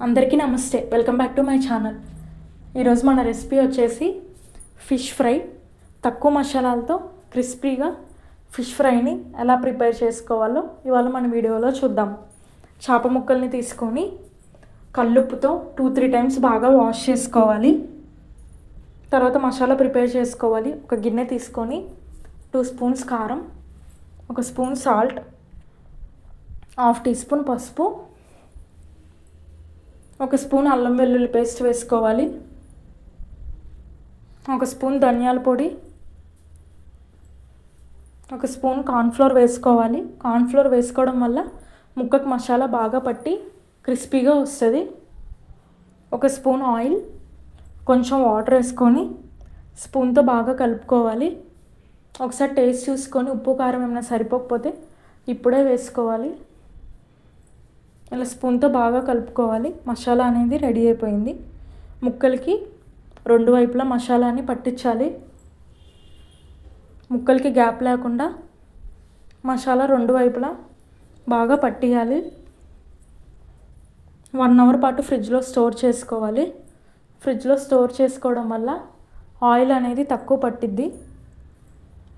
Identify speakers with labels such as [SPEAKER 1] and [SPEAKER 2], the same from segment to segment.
[SPEAKER 1] అందరికీ నమస్తే, welcome back to my channel. ఈరోజు మన రెసిపీ వచ్చేసి ఫిష్ ఫ్రై. తక్కువ మసాలాలతో క్రిస్పీగా ఫిష్ ఫ్రైని ఎలా ప్రిపేర్ చేసుకోవాలో ఇవాళ మన వీడియోలో చూద్దాం. చేప ముక్కల్ని తీసుకొని కల్లుప్పుతో 2-3 టైమ్స్ బాగా వాష్ చేసుకోవాలి. తర్వాత మసాలా ప్రిపేర్ చేసుకోవాలి. ఒక గిన్నె తీసుకొని 2 స్పూన్స్ కారం, 1 స్పూన్ సాల్ట్, 1/2 టీ స్పూన్ పసుపు, 1 స్పూన్ అల్లం వెల్లుల్లి పేస్ట్ వేసుకోవాలి. 1 స్పూన్ ధనియాల పొడి, 1 స్పూన్ కార్న్ఫ్లోర్ వేసుకోవాలి. కార్న్ఫ్లోర్ వేసుకోవడం వల్ల ముక్కకు మసాలా బాగా పట్టి క్రిస్పీగా వస్తుంది. 1 స్పూన్ ఆయిల్, కొంచెం వాటర్ వేసుకొని స్పూన్తో బాగా కలుపుకోవాలి. ఒకసారి టేస్ట్ చూసుకొని ఉప్పు కారం ఏమైనా సరిపోకపోతే ఇప్పుడే వేసుకోవాలి. ఇలా స్పూన్తో బాగా కలుపుకోవాలి. మసాలా అనేది రెడీ అయిపోయింది. ముక్కలకి 2 వైపులా మసాలాని పట్టించాలి. ముక్కలకి గ్యాప్ లేకుండా మసాలా 2 వైపులా బాగా పట్టియాలి. 1 అవర్ పాటు ఫ్రిడ్జ్లో స్టోర్ చేసుకోవాలి. ఫ్రిడ్జ్లో స్టోర్ చేసుకోవడం వల్ల ఆయిల్ అనేది తక్కువ పట్టిద్ది.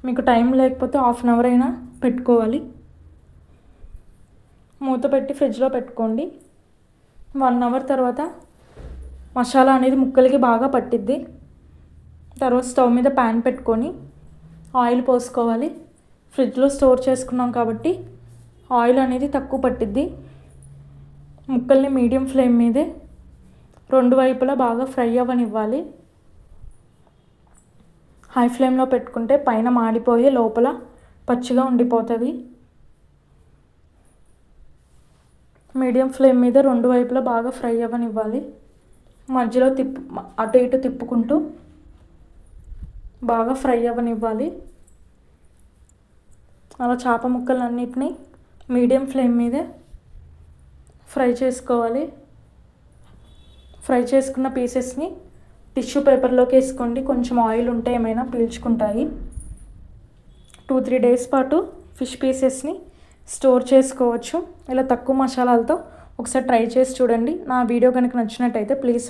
[SPEAKER 1] మీకు టైం లేకపోతే 1/2 అవర్ అయినా పెట్టుకోవాలి. మూత పెట్టి ఫ్రిడ్జ్లో పెట్టుకోండి. 1 అవర్ తర్వాత మసాలా అనేది ముక్కలకి బాగా పట్టిద్ది. తర్వాత స్టవ్ మీద ప్యాన్ పెట్టుకొని ఆయిల్ పోసుకోవాలి. ఫ్రిడ్జ్లో స్టోర్ చేసుకున్నాం కాబట్టి ఆయిల్ అనేది తక్కువ పట్టిద్ది. ముక్కల్ని మీడియం ఫ్లేమ్ మీదే 2 వైపులా బాగా ఫ్రై అవ్వనివ్వాలి. హై ఫ్లేమ్లో పెట్టుకుంటే పైన మాడిపోయి లోపల పచ్చిగా ఉండిపోతుంది. మీడియం ఫ్లేమ్ మీద 2 వైపులా బాగా ఫ్రై అవ్వనివ్వాలి. మధ్యలో అటు ఇటు తిప్పుకుంటూ బాగా ఫ్రై అవ్వనివ్వాలి. అలా చేప ముక్కలన్నిటినీ మీడియం ఫ్లేమ్ మీదే ఫ్రై చేసుకోవాలి. ఫ్రై చేసుకున్న పీసెస్ని టిష్యూ పేపర్లోకి వేసుకోండి. కొంచెం ఆయిల్ ఉంటే ఏమైనా పీల్చుకుంటాయి. 2-3 డేస్ పాటు ఫిష్ పీసెస్ని స్టోర్ చేసుకోవచ్చు. ఇలా తక్కువ మసాలాలతో ఒకసారి ట్రై చేసి చూడండి. నా వీడియో కనుక నచ్చినట్టయితే ప్లీజ్